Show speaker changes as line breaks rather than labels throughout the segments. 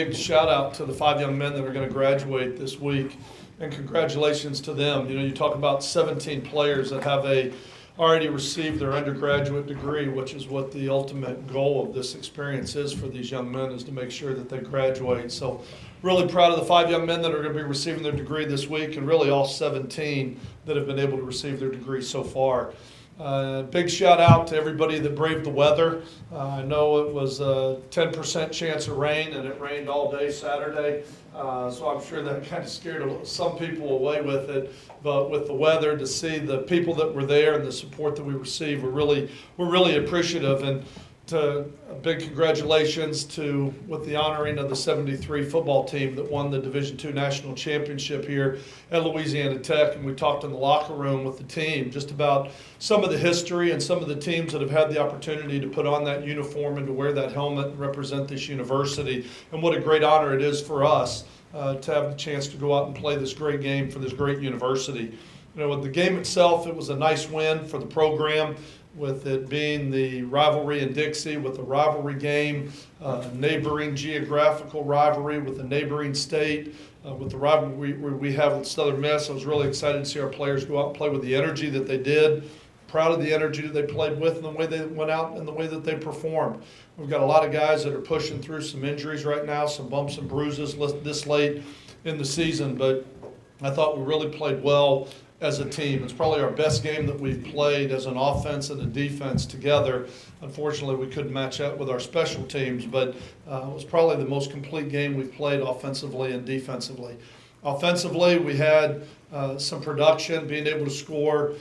big shout out to the 5 young men that are going to graduate this week, and congratulations to them. You know, you talk about 17 players that have already received their undergraduate degree, which is what the ultimate goal of this experience is for these young men, is to make sure that they graduate. So really proud of the 5 young men that are going to be receiving their degree this week, and really all 17 that have been able to receive their degree so far. Big shout out to everybody that braved the weather. I know it was a 10% chance of rain, and it rained all day Saturday. So I'm sure that kind of scared some people away with it. But with the weather, to see the people that were there and the support that we received, we're really appreciative. And a big congratulations with the honoring of the 73 football team that won the Division II National Championship here at Louisiana Tech. And we talked in the locker room with the team just about some of the history and some of the teams that have had the opportunity to put on that uniform and to wear that helmet and represent this university. And what a great honor it is for us to have the chance to go out and play this great game for this great university. You know, with the game itself, it was a nice win for the program, with it being the rivalry in Dixie, with the rivalry game, neighboring geographical rivalry with the neighboring state, with the rivalry we have with Southern Miss. I was really excited to see our players go out and play with the energy that they did. Proud of the energy that they played with and the way they went out and the way that they performed. We've got a lot of guys that are pushing through some injuries right now, some bumps and bruises this late in the season, but I thought we really played well as a team. It's probably our best game that we've played as an offense and a defense together. Unfortunately, we couldn't match up with our special teams, but it was probably the most complete game we've played offensively and defensively. Offensively, we had some production, being able to score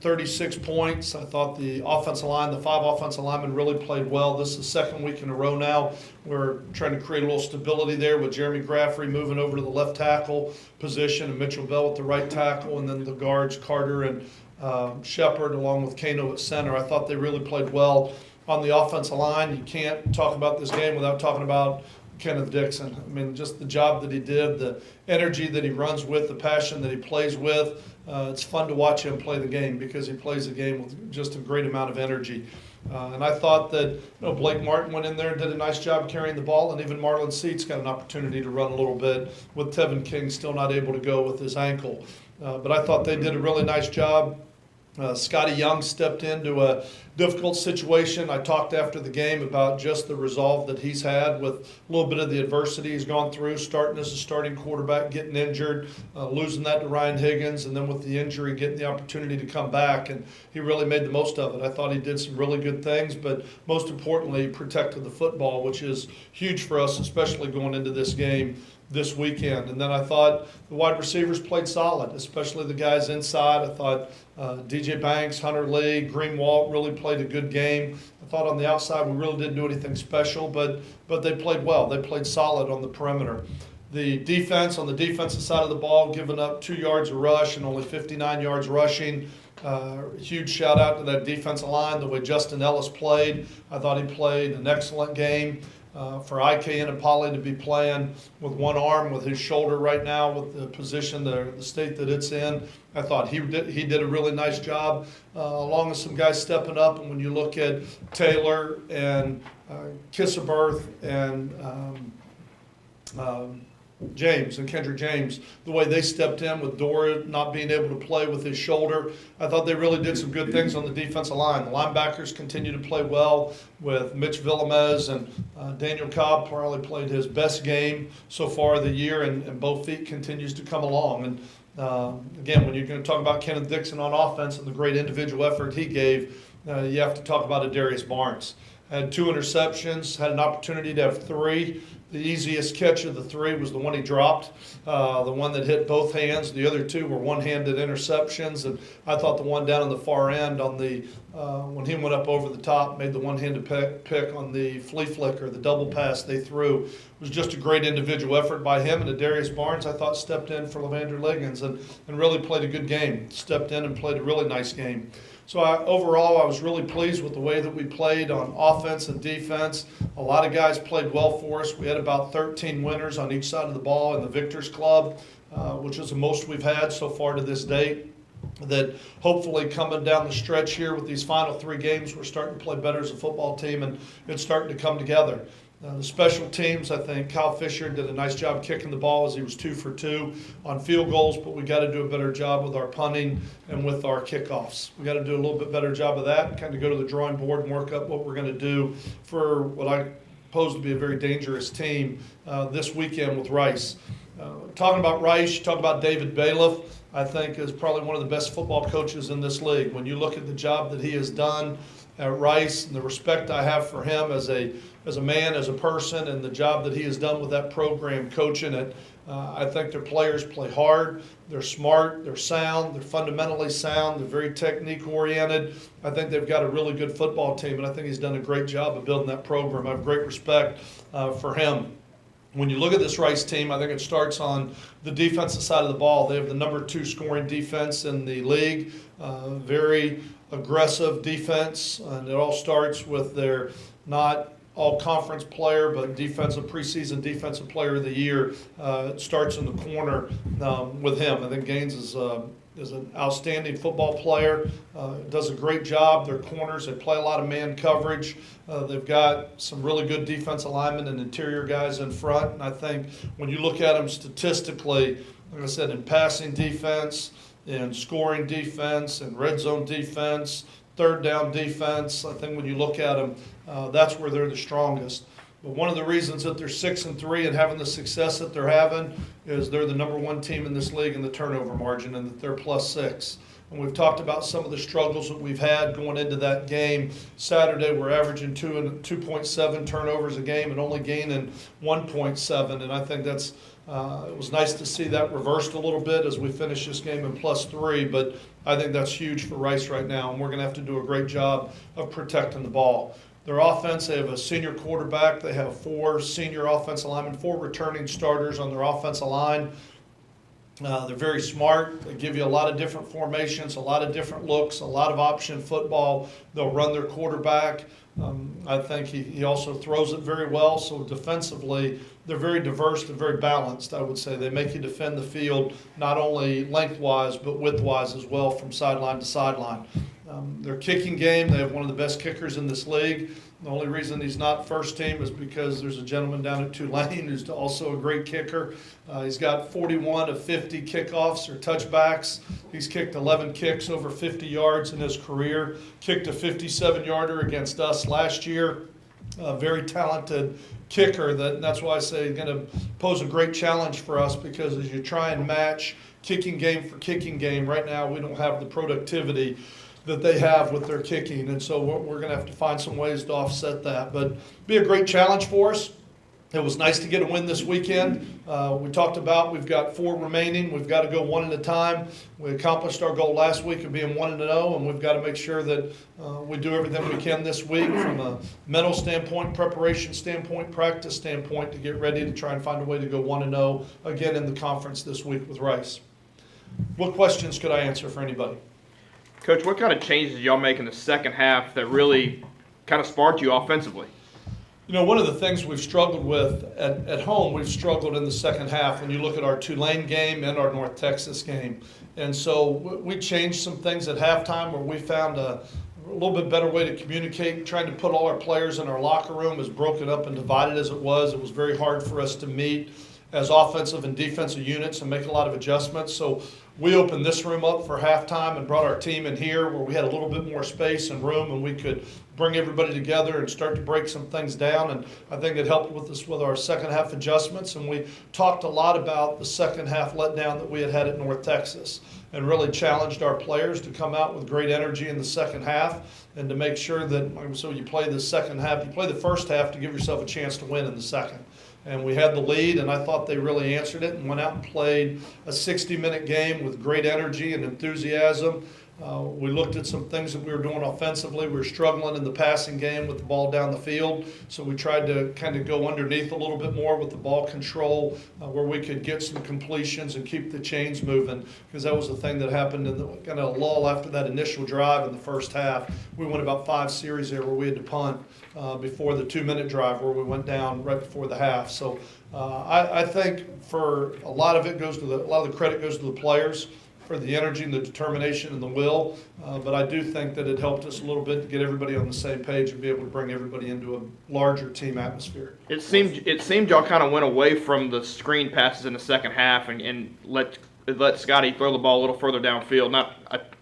36 points. I thought the offensive line, the 5 offensive linemen really played well. This is the second week in a row now. We're trying to create a little stability there with Jeremy Graffrey moving over to the left tackle position and Mitchell Bell at the right tackle, and then the guards Carter and Shepard along with Kano at center. I thought they really played well on the offensive line. You can't talk about this game without talking about Kenneth Dixon. I mean, just the job that he did, the energy that he runs with, the passion that he plays with. It's fun to watch him play the game because he plays the game with just a great amount of energy. And I thought that Blake Martin went in there and did a nice job carrying the ball, and even Marlon Seats got an opportunity to run a little bit with Tevin King still not able to go with his ankle. But I thought they did a really nice job. Scotty Young stepped into a difficult situation. I talked after the game about just the resolve that he's had with a little bit of the adversity he's gone through, starting as a starting quarterback, getting injured, losing that to Ryan Higgins, and then with the injury, getting the opportunity to come back, and he really made the most of it. I thought he did some really good things, but most importantly, he protected the football, which is huge for us, especially going into this game this weekend. And then I thought the wide receivers played solid, especially the guys inside. I thought DJ Banks, Hunter Lee, Greenwald really played a good game. I thought on the outside we really didn't do anything special, but they played well. They played solid on the perimeter. The defense, on the defensive side of the ball, giving up 2 yards of rush and only 59 yards rushing. Huge shout out to that defensive line, the way Justin Ellis played. I thought he played an excellent game. For IKN and Polly to be playing with one arm with his shoulder right now with the position, the state that it's in, I thought he did a really nice job, along with some guys stepping up. And when you look at Taylor and Kissaberth and James and Kendrick James, the way they stepped in with Dora not being able to play with his shoulder, I thought they really did some good things on the defensive line. The linebackers continue to play well with Mitch Villamez, and Daniel Cobb probably played his best game so far of the year, and both feet continues to come along. And again, when you're going to talk about Kenneth Dixon on offense and the great individual effort he gave, you have to talk about Adarius Barnes. Had 2 interceptions, had an opportunity to have 3. The easiest catch of the 3 was the one he dropped, the one that hit both hands. The other 2 were one-handed interceptions, and I thought the one down on the far end on the when he went up over the top, made the one-handed pick on the flea flicker, the double pass they threw. It was just a great individual effort by him. And Adarius Barnes, I thought, stepped in for Levander Liggins and really played a good game. Stepped in and played a really nice game. So overall, I was really pleased with the way that we played on offense and defense. A lot of guys played well for us. We had about 13 winners on each side of the ball in the Victors Club, which is the most we've had so far to this date. That hopefully coming down the stretch here with these final 3 games, we're starting to play better as a football team, and it's starting to come together. The special teams, I think Kyle Fisher did a nice job kicking the ball as he was 2 for 2 on field goals, but we got to do a better job with our punting and with our kickoffs. We got to do a little bit better job of that, kind of go to the drawing board and work up what we're going to do for what I pose to be a very dangerous team this weekend with Rice. Talking about Rice, you talk about David Bailiff, I think is probably one of the best football coaches in this league. When you look at the job that he has done at Rice and the respect I have for him as a man, as a person, and the job that he has done with that program coaching it, I think their players play hard, they're smart, they're sound, they're fundamentally sound, they're very technique oriented. I think they've got a really good football team, and I think he's done a great job of building that program. I have great respect for him. When you look at this Rice team, I think it starts on the defensive side of the ball. They have the number 2 scoring defense in the league, very aggressive defense, and it all starts with their not all-conference player, but preseason defensive player of the year. It starts in the corner with him. I think Gaines is an outstanding football player, does a great job. Their corners, they play a lot of man coverage. They've got some really good defensive linemen and interior guys in front. And I think when you look at them statistically, like I said, in passing defense, in scoring defense, in red zone defense, third down defense, I think when you look at them, that's where they're the strongest. But one of the reasons that they're 6-3 and having the success that they're having is they're the number 1 team in this league in the turnover margin, and that they're +6. And we've talked about some of the struggles that we've had going into that game. Saturday, we're averaging 2.7 turnovers a game and only gaining 1.7. And I think that's it was nice to see that reversed a little bit as we finish this game in +3. But I think that's huge for Rice right now, and we're going to have to do a great job of protecting the ball. Their offense, they have a senior quarterback. They have 4 senior offensive linemen, 4 returning starters on their offensive line. They're very smart. They give you a lot of different formations, a lot of different looks, a lot of option football. They'll run their quarterback. I think he also throws it very well. So defensively, they're very diverse and very balanced, I would say. They make you defend the field not only lengthwise but widthwise as well, from sideline to sideline. Their kicking game, they have one of the best kickers in this league. The only reason he's not first team is because there's a gentleman down at Tulane who's also a great kicker. He's got 41 of 50 kickoffs or touchbacks. He's kicked 11 kicks over 50 yards in his career. Kicked a 57-yarder against us last year. A very talented kicker. That's why I say he's going to pose a great challenge for us, because as you try and match kicking game for kicking game, right now we don't have the productivity that they have with their kicking, and so we're going to have to find some ways to offset that. But be a great challenge for us. It was nice to get a win this weekend. We talked about we've got 4 remaining. We've got to go one at a time. We accomplished our goal last week of being 1-0, and we've got to make sure that we do everything we can this week from a mental standpoint, preparation standpoint, practice standpoint, to get ready to try and find a way to go 1-0 again in the conference this week with Rice. What questions could I answer for anybody?
Coach, what kind of changes did y'all make in the second half that really kind of sparked you offensively?
You know, one of the things we've struggled with at home, we've struggled in the second half when you look at our Tulane game and our North Texas game. And so we changed some things at halftime where we found a little bit better way to communicate, trying to put all our players in our locker room, as broken up and divided as it was. It was very hard for us to meet as offensive and defensive units and make a lot of adjustments. So we opened this room up for halftime and brought our team in here where we had a little bit more space and room, and we could bring everybody together and start to break some things down. And I think it helped with us with our second half adjustments. And we talked a lot about the second half letdown that we had at North Texas, and really challenged our players to come out with great energy in the second half, and to make sure that, so you play the second half, you play the first half to give yourself a chance to win in the second. And we had the lead, and I thought they really answered it and went out and played a 60-minute game with great energy and enthusiasm. We looked at some things that we were doing offensively. We were struggling in the passing game with the ball down the field, so we tried to kind of go underneath a little bit more with the ball control, where we could get some completions and keep the chains moving, because that was the thing that happened in the kind of lull after that initial drive in the first half. We went about 5 series there where we had to punt before the 2-minute drive where we went down right before the half. So I think for a lot of it a lot of the credit goes to the players. for the energy and the determination and the will. But I do think that it helped us a little bit to get everybody on the same page and be able to bring everybody into a larger team atmosphere.
It seemed y'all kind of went away from the screen passes in the second half and let Scotty throw the ball a little further downfield, not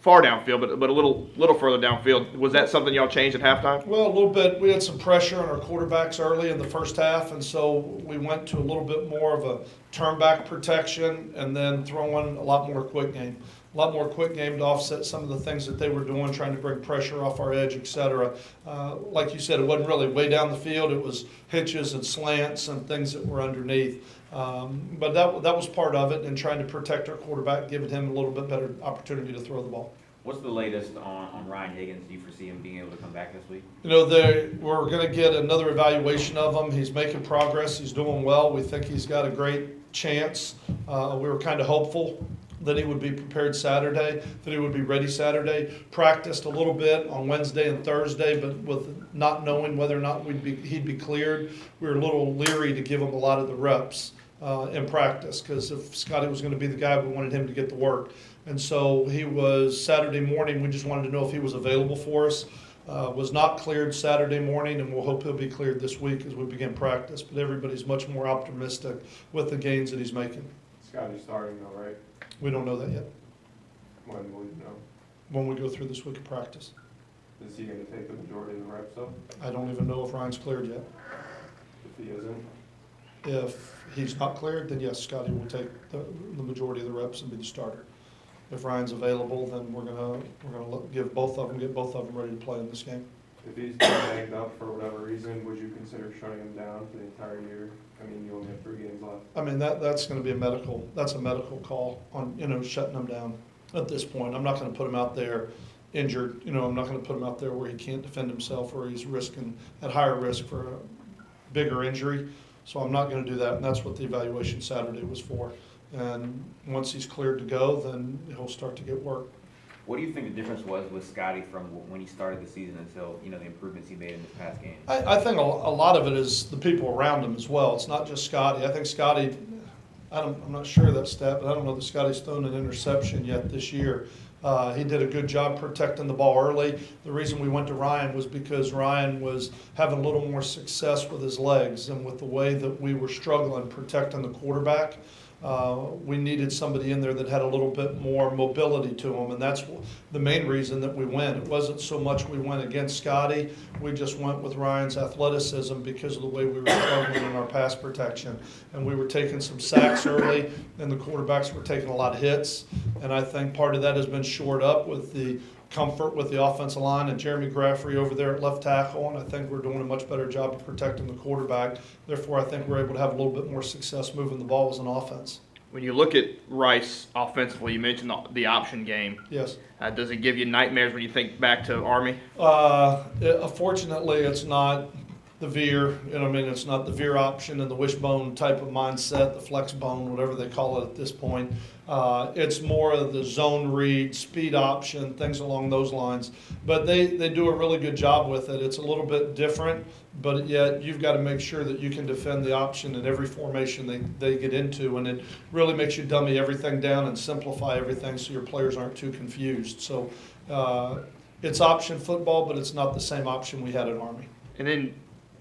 far downfield, but a little further downfield. Was that something y'all changed at halftime?
Well, a little bit. We had some pressure on our quarterbacks early in the first half, and so we went to a little bit more of a turn back protection and then throwing a lot more quick game. A lot more quick game to offset some of the things that they were doing, trying to bring pressure off our edge, et cetera. Like you said, it wasn't really way down the field. It was hitches and slants and things that were underneath. But that was part of it, and trying to protect our quarterback, giving him a little bit better opportunity to throw the ball.
What's the latest on Ryan Higgins? Do you foresee him being able to come back this week?
You know, we're going to get another evaluation of him. He's making progress. He's doing well. We think he's got a great chance. We were kind of hopeful that he would be prepared Saturday, that he would be ready Saturday. Practiced a little bit on Wednesday and Thursday, but with not knowing whether or not he'd be cleared, we were a little leery to give him a lot of the reps in practice, because if Scotty was going to be the guy, we wanted him to get the work. And so he was Saturday morning. We just wanted to know if he was available for us. Was not cleared Saturday morning, and we'll hope he'll be cleared this week as we begin practice. But everybody's much more optimistic with the gains that he's making.
Scotty's starting though, right?
We don't know that yet.
When will you know?
When we go through this week of practice.
Is he going to take the majority of the reps up?
I don't even know if Ryan's cleared yet.
If he isn't?
If he's not cleared, then yes, Scotty will take the majority of the reps and be the starter. If Ryan's available, then we're gonna get both of them ready to play in this game.
If he's banged up for whatever reason, would you consider shutting him down for the entire year? I mean, you only have 3 games left.
I mean, that's going to be a medical call on, shutting him down at this point. I'm not going to put him out there injured. I'm not going to put him out there where he can't defend himself, or he's at higher risk for a bigger injury. So I'm not going to do that, and that's what the evaluation Saturday was for. And once he's cleared to go, then he'll start to get work.
What do you think the difference was with Scotty from when he started the season until the improvements he made in his past games?
I think a lot of it is the people around him as well. It's not just Scotty. I think Scotty, I'm not sure of that stat, but I don't know that Scotty's thrown an interception yet this year. He did a good job protecting the ball early. The reason we went to Ryan was because Ryan was having a little more success with his legs, and with the way that we were struggling protecting the quarterback. We needed somebody in there that had a little bit more mobility to him, and that's the main reason that we went. It wasn't so much we went against Scotty, we just went with Ryan's athleticism because of the way we were struggling in our pass protection. And we were taking some sacks early, and the quarterbacks were taking a lot of hits, and I think part of that has been shored up with the comfort with the offensive line and Jeremy Graffrey over there at left tackle, and I think we're doing a much better job of protecting the quarterback. Therefore, I think we're able to have a little bit more success moving the ball as an offense.
When you look at Rice offensively, you mentioned the option game.
Yes.
Does it give you nightmares when you think back to Army?
Fortunately, it's not the veer. It's not the veer option and the wishbone type of mindset, the flex bone, whatever they call it at this point. It's more of the zone read, speed option, things along those lines. But they do a really good job with it. It's a little bit different, but yet you've got to make sure that you can defend the option in every formation they get into, and it really makes you dummy everything down and simplify everything so your players aren't too confused. So it's option football, but it's not the same option we had at Army.
And then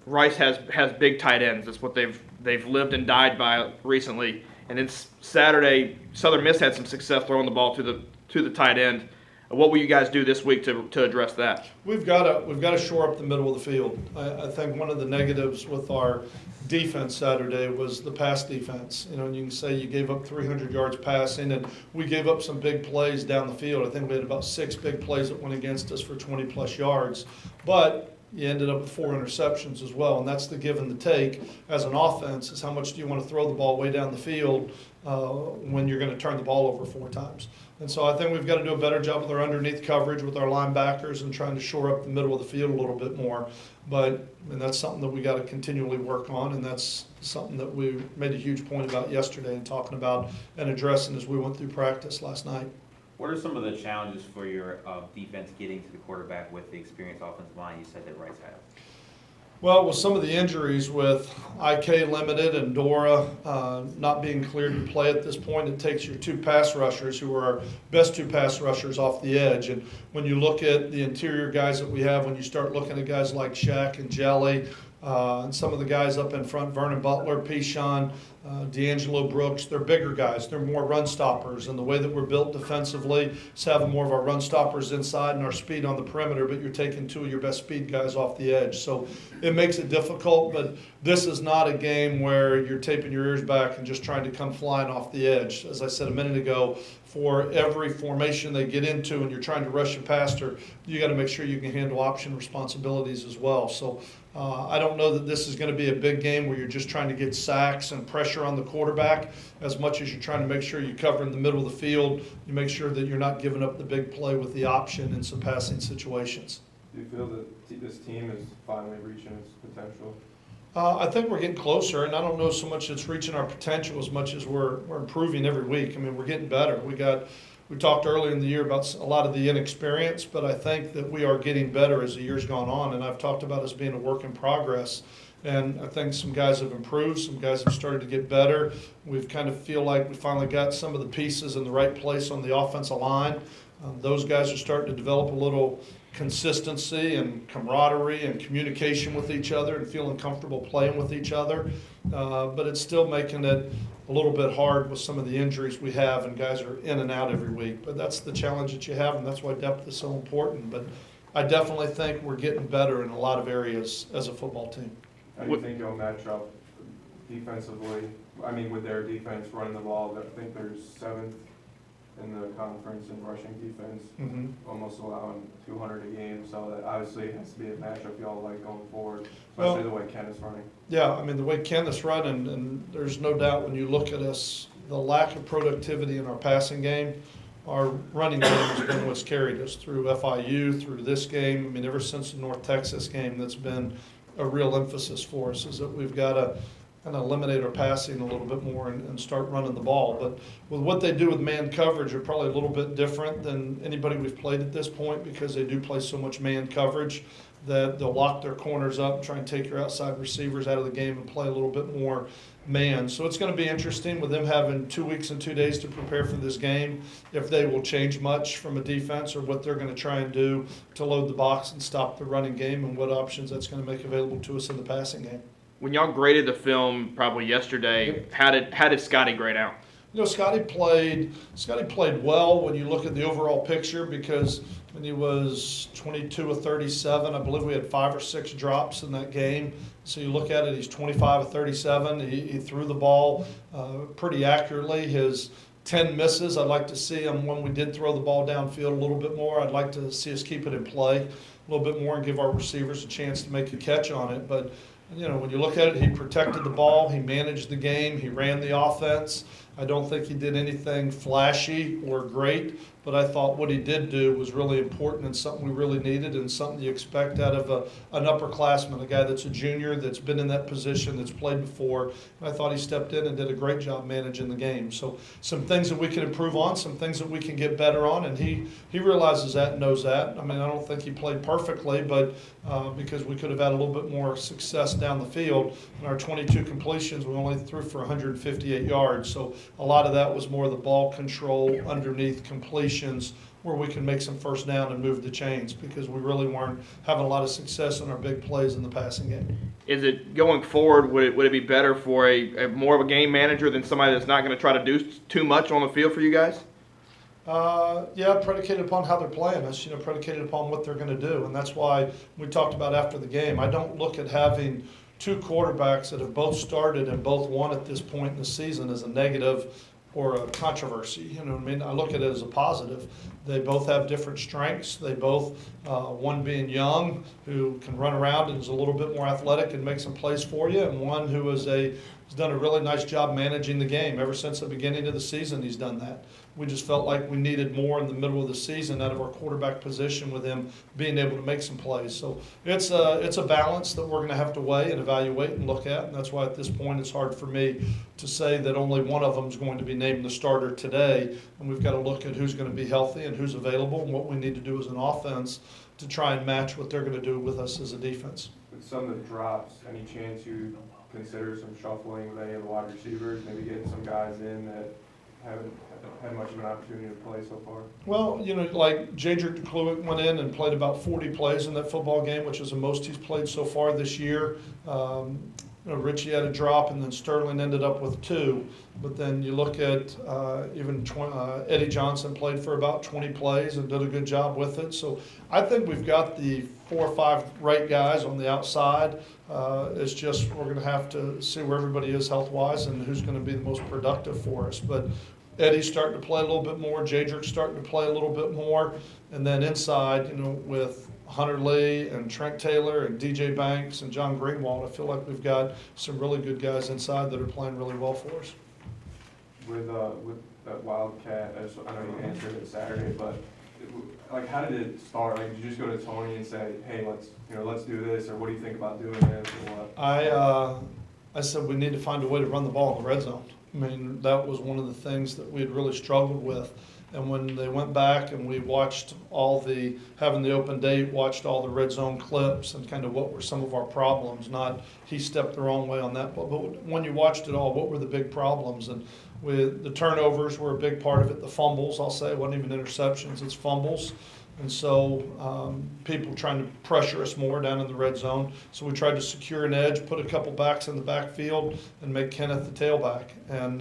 Rice has big tight ends. That's what they've lived and died by recently. And then Saturday, Southern Miss had some success throwing the ball to the tight end. What will you guys do this week to address that?
We've got to shore up the middle of the field. I think one of the negatives with our defense Saturday was the pass defense. You can say you gave up 300 yards passing, and we gave up some big plays down the field. I think we had about 6 big plays that went against us for 20-plus yards. But you ended up with 4 interceptions as well, and that's the give and the take as an offense, is how much do you want to throw the ball way down the field when you're going to turn the ball over 4 times. And so I think we've got to do a better job with our underneath coverage with our linebackers and trying to shore up the middle of the field a little bit more. But that's something that we got to continually work on, and that's something that we made a huge point about yesterday and talking about and addressing as we went through practice last night.
What are some of the challenges for your defense getting to the quarterback with the experienced offensive line you said that Rice has?
Well, with some of the injuries with IK limited and Dora not being cleared to play at this point, it takes your two pass rushers, who are our best two pass rushers, off the edge. And when you look at the interior guys that we have, when you start looking at guys like Shaq and Jelly, and some of the guys up in front, Vernon Butler, Pishon, D'Angelo Brooks, they're bigger guys. They're more run stoppers. And the way that we're built defensively is having more of our run stoppers inside and our speed on the perimeter, but you're taking two of your best speed guys off the edge. So it makes it difficult, but this is not a game where you're taping your ears back and just trying to come flying off the edge. As I said a minute ago, for every formation they get into and you're trying to rush a passer, you got to make sure you can handle option responsibilities as well. So I don't know that this is going to be a big game where you're just trying to get sacks and pressure on the quarterback as much as you're trying to make sure you cover in the middle of the field. You make sure that you're not giving up the big play with the option in some passing situations.
Do you feel that this team is finally reaching its potential?
I think we're getting closer, and I don't know so much it's reaching our potential as much as we're improving every week. I mean, we're getting better. We talked earlier in the year about a lot of the inexperience, but I think that we are getting better as the year's gone on, and I've talked about us being a work in progress. And I think some guys have improved, some guys have started to get better. We've kind of feel like we finally got some of the pieces in the right place on the offensive line. Those guys are starting to develop a little consistency and camaraderie and communication with each other and feeling comfortable playing with each other. But it's still making it a little bit hard with some of the injuries we have, and guys are in and out every week. But that's the challenge that you have, and that's why depth is so important. But I definitely think we're getting better in a lot of areas as a football team.
How do you think you'll match up defensively? I mean, with their defense running the ball, I think they're 7th in the conference in rushing defense, almost allowing 200 a game. So that obviously has to be a matchup y'all like going forward, especially the way Ken is running.
Yeah, I mean, the way Ken is running, and there's no doubt when you look at us, the lack of productivity in our passing game, our running game has been what's carried us through FIU, through this game. I mean, ever since the North Texas game, that's been a real emphasis for us, is that we've got to kind of eliminate our passing a little bit more and start running the ball. But with what they do with man coverage, are probably a little bit different than anybody we've played at this point, because they do play so much man coverage that they'll lock their corners up and try and take your outside receivers out of the game and play a little bit more man. So it's going to be interesting with them having 2 weeks and 2 days to prepare for this game, if they will change much from a defense or what they're going to try and do to load the box and stop the running game, and what options that's going to make available to us in the passing game.
When y'all graded the film probably yesterday, how did Scotty grade out?
You know, Scotty played well when you look at the overall picture, because when he was 22 of 37, I believe we had 5 or 6 drops in that game. So you look at it, he's 25 of 37. He threw the ball pretty accurately. His 10 misses, I'd like to see him, when we did throw the ball downfield, a little bit more. I'd like to see us keep it in play a little bit more and give our receivers a chance to make a catch on it. But you know, when you look at it, he protected the ball, he managed the game, he ran the offense. I don't think he did anything flashy or great, but I thought what he did do was really important and something we really needed, and something you expect out of an upperclassman, a guy that's a junior, that's been in that position, that's played before. And I thought he stepped in and did a great job managing the game. So some things that we can improve on, some things that we can get better on, and he realizes that and knows that. I mean, I don't think he played perfectly, but because we could have had a little bit more success down the field. In our 22 completions, we only threw for 158 yards. So a lot of that was more the ball control underneath completions, where we can make some first down and move the chains, because we really weren't having a lot of success on our big plays in the passing game.
Is it going forward, would it be better for a more of a game manager than somebody that's not going to try to do too much on the field for you guys?
Yeah, predicated upon how they're playing us, you know, predicated upon what they're going to do. And that's why we talked about after the game, I don't look at having 2 quarterbacks that have both started and both won at this point in the season as a negative or a controversy. You know what I mean? I look at it as a positive. They both have different strengths. They both, one being young, who can run around and is a little bit more athletic and make some plays for you, and one who has done a really nice job managing the game. Ever since the beginning of the season, he's done that. We just felt like we needed more in the middle of the season out of our quarterback position with him being able to make some plays. So it's a balance that we're going to have to weigh and evaluate and look at, and that's why at this point it's hard for me to say that only one of them is going to be named the starter today, and we've got to look at who's going to be healthy and who's available and what we need to do as an offense to try and match what they're going to do with us as a defense.
With some of the drops, any chance you consider some shuffling with any of the wide receivers, maybe getting some guys in that haven't had much of an opportunity to play so far?
Well, like Jadrick DeCluitt went in and played about 40 plays in that football game, which is the most he's played so far this year. Richie had a drop, and then Sterling ended up with 2. But then you look at Eddie Johnson played for about 20 plays and did a good job with it. So I think we've got the 4 or 5 right guys on the outside. It's just we're going to have to see where everybody is health-wise and who's going to be the most productive for us. But Eddie's starting to play a little bit more. Jadrick's starting to play a little bit more. And then inside, with Hunter Lee and Trent Taylor and DJ Banks and John Greenwald, I feel like we've got some really good guys inside that are playing really well for us.
With that Wildcat, I know you answered it Saturday, but how did it start? Did you just go to Tony and say, hey, let's do this, or what do you think about doing this, or what?
I said we need to find a way to run the ball in the red zone. I mean, that was one of the things that we had really struggled with. And when they went back and we watched having the open date, watched all the red zone clips and kind of what were some of our problems, not he stepped the wrong way on that, but when you watched it all, what were the big problems? And with the turnovers were a big part of it. The fumbles, I'll say, it wasn't even interceptions, it's fumbles. And so people trying to pressure us more down in the red zone. So we tried to secure an edge, put a couple backs in the backfield, and make Kenneth the tailback. And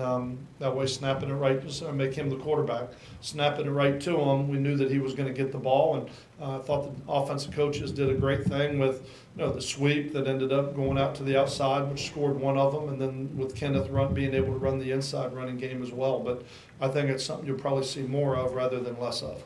that way snapping it right, make him the quarterback. Snapping it right to him, we knew that he was going to get the ball. And I thought the offensive coaches did a great thing with the sweep that ended up going out to the outside, which scored one of them. And then with Kenneth being able to run the inside running game as well. But I think it's something you'll probably see more of rather than less of,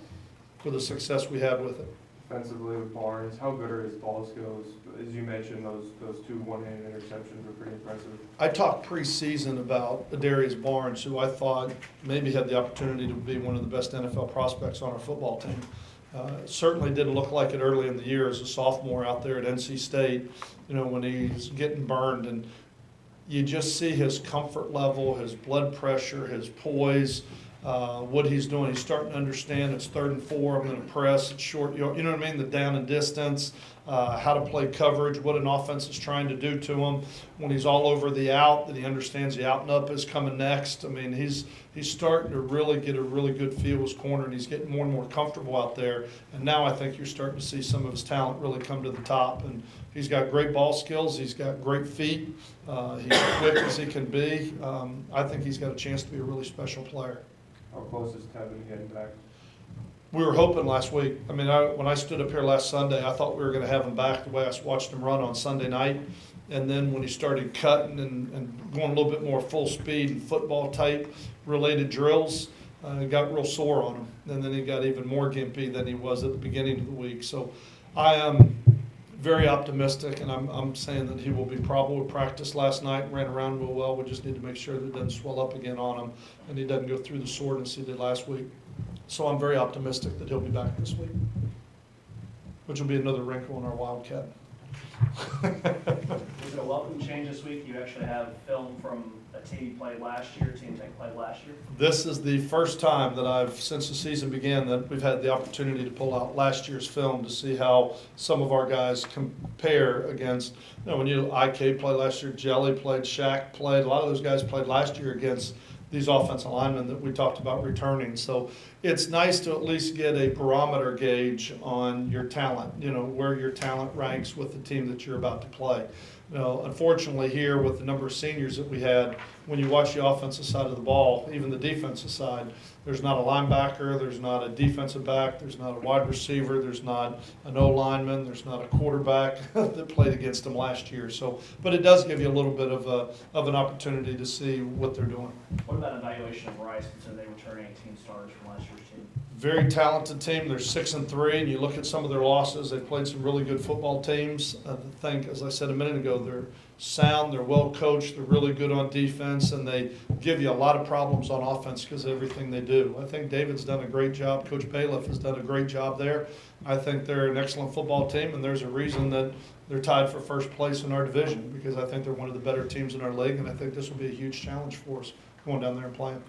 for the success we had with it.
Defensively with Barnes, how good are his ball skills? As you mentioned, those 2 one-handed interceptions were pretty impressive.
I talked preseason about Adarius Barnes, who I thought maybe had the opportunity to be one of the best NFL prospects on our football team. Certainly didn't look like it early in the year as a sophomore out there at NC State, when he's getting burned. And you just see his comfort level, his blood pressure, his poise, what he's doing. He's starting to understand it's 3rd and 4, I'm going to press, it's short, you know what I mean, the down and distance, how to play coverage, what an offense is trying to do to him. When he's all over the out, that he understands the out and up is coming next. I mean, he's starting to really get a really good feel of his corner, and he's getting more and more comfortable out there. And now I think you're starting to see some of his talent really come to the top. And he's got great ball skills. He's got great feet. He's quick as he can be. I think he's got a chance to be a really special player.
How close is Tevin getting back?
We were hoping last week. I mean, when I stood up here last Sunday, I thought we were going to have him back the way I watched him run on Sunday night. And then when he started cutting and going a little bit more full speed and football type related drills, it got real sore on him. And then he got even more gimpy than he was at the beginning of the week. So I am very optimistic, and I'm saying that he will be probable. Practice last night, ran around real well. We just need to make sure that it doesn't swell up again on him and he doesn't go through the soreness he did last week. So I'm very optimistic that he'll be back this week, which will be another wrinkle in our Wildcat.
Was it a welcome change this week? You actually have film from a team you played last year, teams that played last year?
This is the first time that since the season began, that we've had the opportunity to pull out last year's film to see how some of our guys compare against, when IK played last year, Jelly played, Shaq played, a lot of those guys played last year against these offensive linemen that we talked about returning. So it's nice to at least get a barometer gauge on your talent, where your talent ranks with the team that you're about to play. Unfortunately here with the number of seniors that we had, when you watch the offensive side of the ball, even the defensive side, there's not a linebacker, there's not a defensive back, there's not a wide receiver, there's not an O-lineman, there's not a quarterback that played against them last year. So, but it does give you a little bit of an opportunity to see what they're doing.
What about evaluation of Rice, considering they returning 18 starters from last year's team?
Very talented team. They're 6-3, and you look at some of their losses. They've played some really good football teams. I think, as I said a minute ago, they're sound, they're well coached, they're really good on defense, and they give you a lot of problems on offense because of everything they do. I think David's done a great job. Coach Bailiff has done a great job there. I think they're an excellent football team, and there's a reason that they're tied for first place in our division, because I think they're one of the better teams in our league, and I think this will be a huge challenge for us going down there and playing.